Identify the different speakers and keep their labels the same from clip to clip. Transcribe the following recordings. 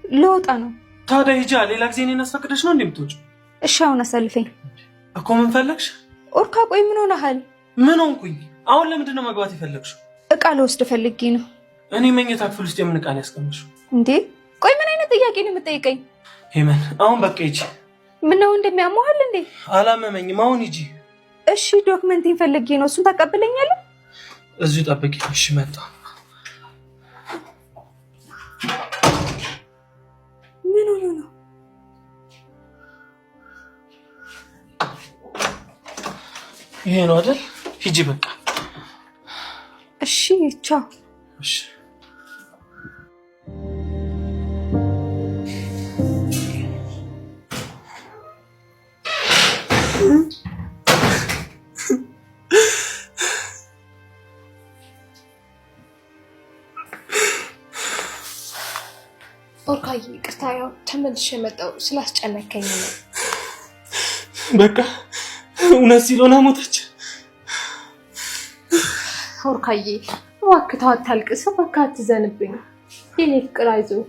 Speaker 1: ልወጣ ነው።
Speaker 2: ታዲያ ሂጂ። ሌላ ጊዜ እኔን አስፈቅደሽ ነው እንደምትወጪው?
Speaker 1: እሺ አሁን አሳልፈኝ
Speaker 2: እኮ። ምን ፈለግሽ?
Speaker 1: ኦርካ ቆይ ምን ሆነሃል?
Speaker 2: ምን ሆንኩኝ? አሁን ለምንድን ነው መግባት የፈለግሽው?
Speaker 1: እቃ ልወስድ ፈልጌ ነው።
Speaker 2: እኔ መኝታ ክፍል ውስጥ የምን እቃ ነው ያስቀመጥሽው?
Speaker 1: እንዴ ቆይ ምን አይነት ጥያቄ ነው የምጠይቀኝ?
Speaker 2: ሄመን አሁን በቃ ሂጂ።
Speaker 1: ምን ነው እንደሚያመሃል እንዴ?
Speaker 2: አላመመኝም። አሁን ሂጂ።
Speaker 1: እሺ ዶክመንቴን ፈልጌ ነው። እሱን ታቀብለኛለህ?
Speaker 2: እዚሁ ጠብቂ። እሺ መጣሁ።
Speaker 1: ምን ሆነ ነው?
Speaker 2: ይሄ ነው አይደል? ሂጂ በቃ።
Speaker 1: እሺ ቻው።
Speaker 2: እሺ
Speaker 1: ኦርካዬ ይቅርታ፣ ያው ተመልሼ የመጣው ስላስጨነከኝ ነው።
Speaker 2: በቃ እውነት ሲሎና ሞተች።
Speaker 1: ኦርካዬ እባክህ ተው አታልቅስ፣ እባክህ አትዘንብኝ የኔ ፍቅር፣ አይዞህ።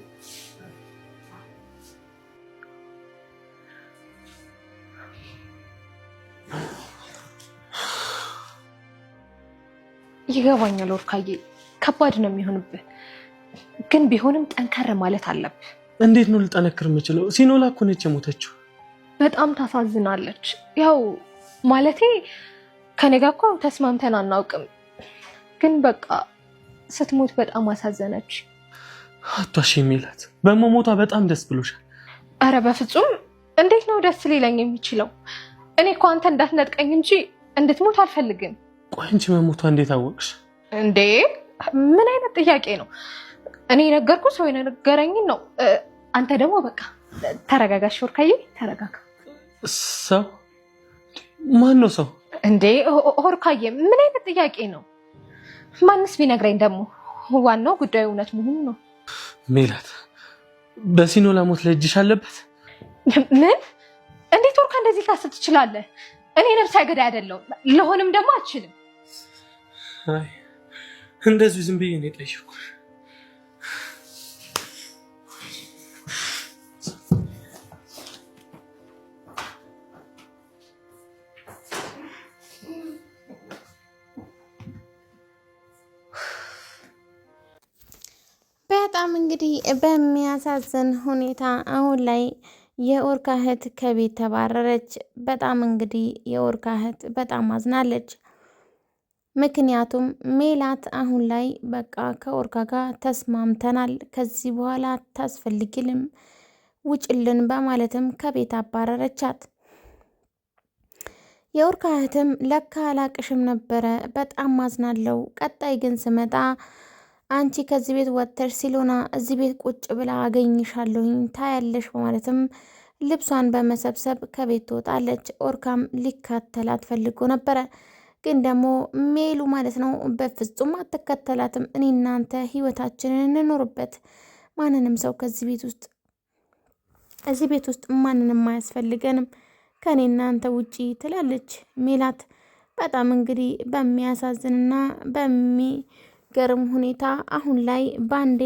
Speaker 1: ይገባኛል ኦርካዬ፣ ከባድ ነው የሚሆንብህ፣ ግን ቢሆንም ጠንከር ማለት አለብህ።
Speaker 2: እንዴት ነው ልጠነክር የምችለው? ሲኖላ እኮ ነች የሞተችው።
Speaker 1: በጣም ታሳዝናለች። ያው ማለቴ ከኔ ጋር እኮ ተስማምተን አናውቅም፣ ግን በቃ ስትሞት በጣም አሳዘነች።
Speaker 2: አቷሽ የሚላት በመሞቷ በጣም ደስ ብሎሻል?
Speaker 1: አረ በፍጹም፣ እንዴት ነው ደስ ሊለኝ የሚችለው? እኔ እኮ አንተ እንዳትነጥቀኝ እንጂ እንድትሞት አልፈልግም።
Speaker 2: ቆይ አንቺ መሞቷ እንዴት አወቅሽ?
Speaker 1: እንዴ ምን አይነት ጥያቄ ነው? እኔ የነገርኩ ሰው የነገረኝን ነው። አንተ ደግሞ በቃ ተረጋጋሽ ኦርካዬ፣ ተረጋጋ።
Speaker 2: ሰው ማን ነው ሰው?
Speaker 1: እንዴ ኦርካዬ ምን አይነት ጥያቄ ነው? ማንስ ቢነግረኝ ደግሞ? ዋናው ጉዳዩ እውነት መሆኑ ነው።
Speaker 2: ሜላት በሲኖላ ሞት ላይ እጅሽ አለበት?
Speaker 1: ምን? እንዴት ኦርካ እንደዚህ ታስብ ትችላለህ? እኔ ነፍሰ ገዳይ አይደለሁም፣ ለሆንም ደግሞ አልችልም።
Speaker 2: አይ እንደዚህ ዝም ብዬ ነው የጠየኩት።
Speaker 3: በጣም እንግዲህ በሚያሳዝን ሁኔታ አሁን ላይ የኦርካ እህት ከቤት ተባረረች። በጣም እንግዲህ የኦርካ እህት በጣም አዝናለች። ምክንያቱም ሜላት አሁን ላይ በቃ ከኦርካ ጋር ተስማምተናል፣ ከዚህ በኋላ ታስፈልግልም፣ ውጭልን በማለትም ከቤት አባረረቻት። የኦርካ እህትም ለካ አላቅሽም ነበረ፣ በጣም አዝናለው። ቀጣይ ግን ስመጣ አንቺ ከዚህ ቤት ወጥተሽ ሲሎና እዚህ ቤት ቁጭ ብላ አገኝሻለሁኝ ታያለሽ በማለትም ልብሷን በመሰብሰብ ከቤት ትወጣለች። ኦርካም ሊከተላት ፈልጎ ነበረ፣ ግን ደግሞ ሜሉ ማለት ነው በፍጹም አትከተላትም። እኔ እናንተ ህይወታችንን እንኖርበት፣ ማንንም ሰው እዚህ ቤት ውስጥ ማንንም አያስፈልገንም ከኔ እናንተ ውጪ ትላለች ሜላት። በጣም እንግዲህ በሚያሳዝንና በሚገርም ሁኔታ አሁን ላይ ባንዴ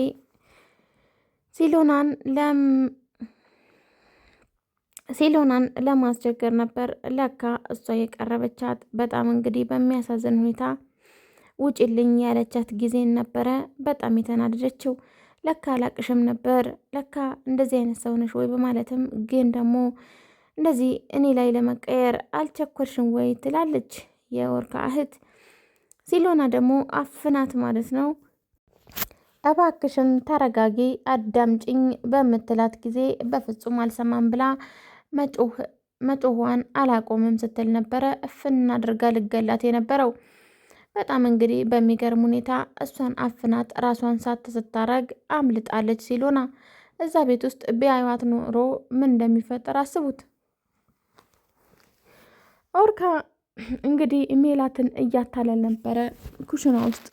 Speaker 3: ሲሎናን ለማስቸገር ነበር ለካ እሷ የቀረበቻት። በጣም እንግዲህ በሚያሳዝን ሁኔታ ውጭልኝ ያለቻት ጊዜን ነበረ በጣም የተናደደችው። ለካ አላቅሽም ነበር፣ ለካ እንደዚህ አይነት ሰው ነሽ ወይ በማለትም ግን ደግሞ እንደዚህ እኔ ላይ ለመቀየር አልቸኮልሽም ወይ ትላለች የኦርካ እህት። ሲሎና ደግሞ አፍናት ማለት ነው። እባክሽን ተረጋጊ አዳምጪኝ በምትላት ጊዜ በፍጹም አልሰማም ብላ መጮኋን አላቆምም ስትል ነበረ እፍን አድርጋ ልገላት የነበረው። በጣም እንግዲህ በሚገርም ሁኔታ እሷን አፍናት ራሷን ስታረግ አምልጣለች። ሲሎና እዛ ቤት ውስጥ ቢያዩት ኖሮ ምን እንደሚፈጠር አስቡት። ኦርካ እንግዲህ ሜላትን እያታለል ነበረ ኩሽና ውስጥ።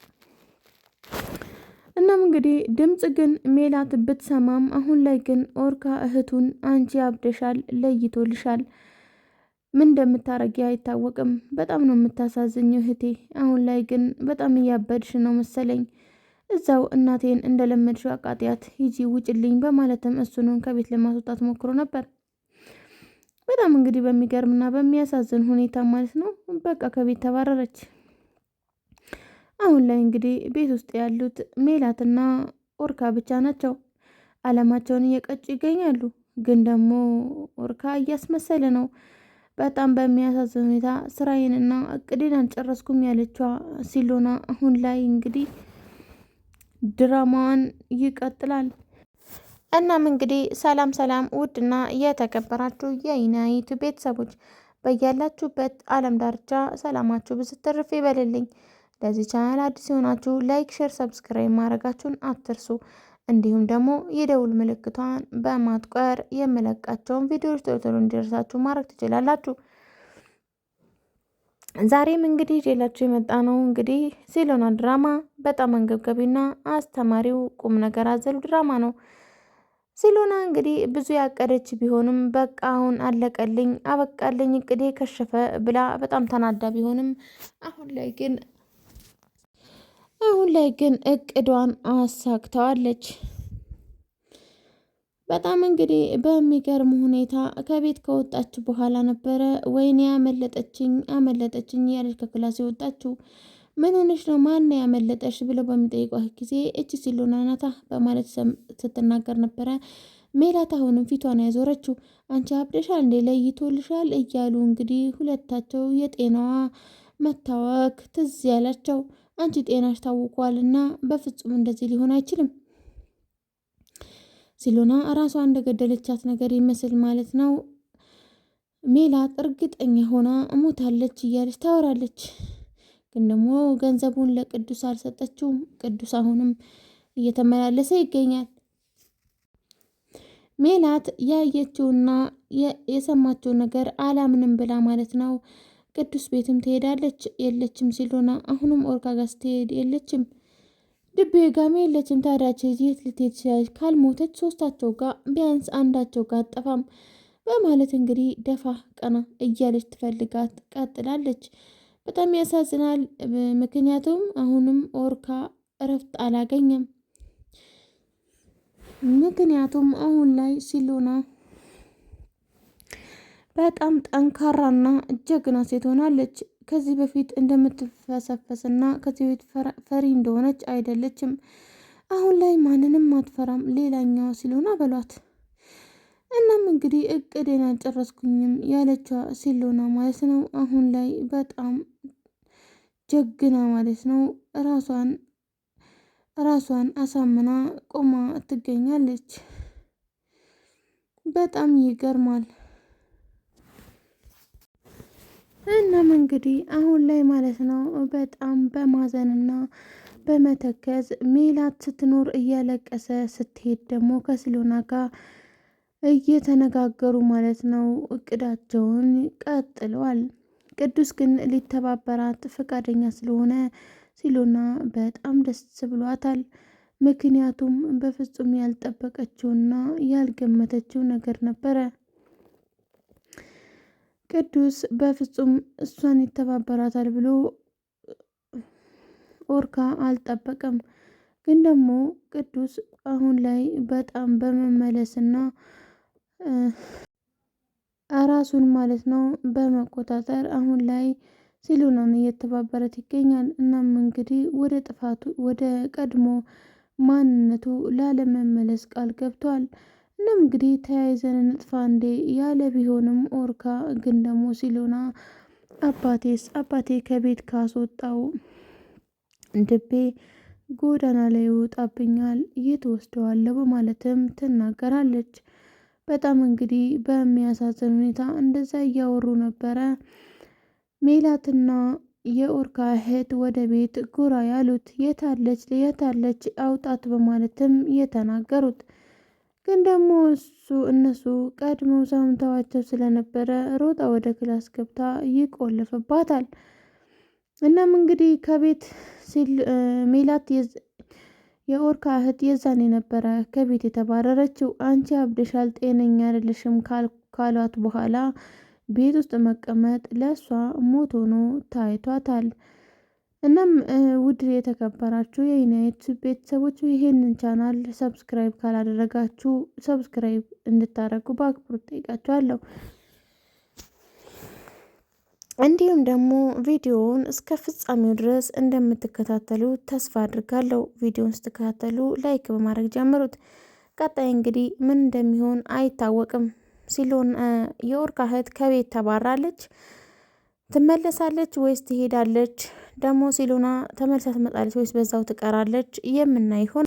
Speaker 3: እናም እንግዲህ ድምፅ ግን ሜላት ብትሰማም አሁን ላይ ግን ኦርካ እህቱን አንቺ አብደሻል፣ ለይቶልሻል፣ ምን እንደምታረጊ አይታወቅም፣ በጣም ነው የምታሳዝኘው እህቴ፣ አሁን ላይ ግን በጣም እያበድሽ ነው መሰለኝ፣ እዛው እናቴን እንደለመድሽው አቃጢያት ሂጂ ውጭልኝ በማለትም እሱንም ከቤት ለማስወጣት ሞክሮ ነበር። በጣም እንግዲህ በሚገርምና በሚያሳዝን ሁኔታ ማለት ነው በቃ ከቤት ተባረረች። አሁን ላይ እንግዲህ ቤት ውስጥ ያሉት ሜላትና ኦርካ ብቻ ናቸው። አለማቸውን እየቀጩ ይገኛሉ። ግን ደግሞ ኦርካ እያስመሰለ ነው። በጣም በሚያሳዝን ሁኔታ ስራዬንና እቅዴን አልጨረስኩም ያለችዋ ሲሎና አሁን ላይ እንግዲህ ድራማዋን ይቀጥላል። እናም እንግዲህ ሰላም ሰላም፣ ውድና የተከበራችሁ የኢናይት ቤተሰቦች በያላችሁበት ዓለም ዳርቻ ሰላማችሁ ብዝት ትርፍ ይበልልኝ። ለዚህ ቻናል አዲስ የሆናችሁ ላይክ፣ ሼር፣ ሰብስክራይብ ማድረጋችሁን አትርሱ። እንዲሁም ደግሞ የደውል ምልክቷን በማጥቆር የምለቃቸውን ቪዲዮዎች ቶሎ ቶሎ እንዲደርሳችሁ ማድረግ ትችላላችሁ። ዛሬም እንግዲህ ሌላችሁ የመጣ ነው እንግዲህ ሲሎና ድራማ በጣም አንገብጋቢና አስተማሪው ቁም ነገር አዘሉ ድራማ ነው። ሲሎና እንግዲህ ብዙ ያቀደች ቢሆንም በቃ አሁን አለቀልኝ፣ አበቃልኝ፣ እቅዴ ከሸፈ ብላ በጣም ተናዳ ቢሆንም አሁን ላይ ግን እቅዷን አሳክተዋለች። በጣም እንግዲህ በሚገርም ሁኔታ ከቤት ከወጣች በኋላ ነበረ ወይኔ አመለጠችኝ ያለች ከክላስ የወጣችው። ምን ሆነሽ ነው? ማን ያመለጠሽ ብለው በሚጠይቋት ጊዜ እቺ ሲሎና ናታ በማለት ስትናገር ነበረ። ሜላት አሁንም ፊቷን ያዞረችው። አንቺ አብደሻል እንዴ? ለይቶልሻል እያሉ እንግዲህ ሁለታቸው የጤናዋ መታወክ ትዝ ያላቸው። አንቺ ጤናሽ ታውቋልና በፍጹም እንደዚህ ሊሆን አይችልም። ሲሎና ራሷ እንደገደለቻት ነገር ይመስል ማለት ነው። ሜላት እርግጠኛ ሆና ሞታለች እያለች ታወራለች። ግን ደግሞ ገንዘቡን ለቅዱስ አልሰጠችውም። ቅዱስ አሁንም እየተመላለሰ ይገኛል። ሜላት ያየችውና የሰማችው ነገር አላምንም ብላ ማለት ነው ቅዱስ ቤትም ትሄዳለች። የለችም ሲሎና። አሁንም ኦርካ ጋር ስትሄድ የለችም። ድቤ ጋሜ የለችም። ታዲያች የት ልትሄድ ትችላለች? ካልሞተች ሶስታቸው ጋር ቢያንስ አንዳቸው ጋር አጠፋም በማለት እንግዲህ ደፋ ቀና እያለች ትፈልጋት ቀጥላለች። በጣም ያሳዝናል። ምክንያቱም አሁንም ኦርካ እረፍት አላገኘም። ምክንያቱም አሁን ላይ ሲሎና በጣም ጠንካራና ጀግና ሴት ሆናለች። ከዚህ በፊት እንደምትፈሰፈስና ከዚህ በፊት ፈሪ እንደሆነች አይደለችም። አሁን ላይ ማንንም አትፈራም። ሌላኛዋ ሲሎና በሏት። እናም እንግዲህ እቅዴን አልጨረስኩኝም ያለችዋ ሲሎና ማለት ነው አሁን ላይ በጣም ጀግና ማለት ነው። ራሷን አሳምና ቆማ ትገኛለች። በጣም ይገርማል። እናም እንግዲህ አሁን ላይ ማለት ነው በጣም በማዘንና በመተከዝ ሜላት ስትኖር እያለቀሰ ስትሄድ ደግሞ ከሲሎና ጋር እየተነጋገሩ ማለት ነው እቅዳቸውን ቀጥለዋል። ቅዱስ ግን ሊተባበራት ፈቃደኛ ስለሆነ ሲሎና በጣም ደስ ብሏታል። ምክንያቱም በፍጹም ያልጠበቀችውና ያልገመተችው ነገር ነበረ። ቅዱስ በፍጹም እሷን ይተባበራታል ብሎ ኦርካ አልጠበቀም። ግን ደግሞ ቅዱስ አሁን ላይ በጣም በመመለስና ራሱን ማለት ነው በመቆጣጠር አሁን ላይ ሲሎናን እየተባበረት ይገኛል። እናም እንግዲህ ወደ ጥፋቱ ወደ ቀድሞ ማንነቱ ላለመመለስ ቃል ገብቷል። እናም እንግዲህ ተያይዘን እንጥፋ እንዴ ያለ ቢሆንም ኦርካ ግን ደግሞ ሲሎና አባቴ ከቤት ካስወጣው ድቤ ጎዳና ላይ ይወጣብኛል፣ የት ወስደዋለሁ በማለትም ትናገራለች። በጣም እንግዲህ በሚያሳዝን ሁኔታ እንደዛ እያወሩ ነበረ። ሜላትና የኦርካ እህት ወደ ቤት ጎራ ያሉት የታለች አውጣት በማለትም የተናገሩት። ግን ደግሞ እነሱ ቀድመው ሰምተዋቸው ስለነበረ ሮጣ ወደ ክላስ ገብታ ይቆልፍባታል። እናም እንግዲህ ከቤት ሲል ሜላት የኦርካ እህት የዛኔ ነበረ ከቤት የተባረረችው። አንቺ አብደሻል፣ ጤነኛ አይደለሽም ካሏት በኋላ ቤት ውስጥ መቀመጥ ለእሷ ሞት ሆኖ ታይቷታል። እናም ውድ የተከበራችሁ የዩናይት ቤተሰቦች ይሄንን ቻናል ሰብስክራይብ ካላደረጋችሁ ሰብስክራይብ እንድታደርጉ በአክብሮት ጠይቃችኋለሁ። እንዲሁም ደግሞ ቪዲዮውን እስከ ፍጻሜው ድረስ እንደምትከታተሉ ተስፋ አድርጋለሁ። ቪዲዮውን ስትከታተሉ ላይክ በማድረግ ጀምሩት። ቀጣይ እንግዲህ ምን እንደሚሆን አይታወቅም። ሲሎን የኦርካ እህት ከቤት ተባራለች። ትመለሳለች ወይስ ትሄዳለች? ደግሞ ሲሎና ተመልሳ ትመጣለች ወይስ በዛው ትቀራለች? የምናይ ይሆን።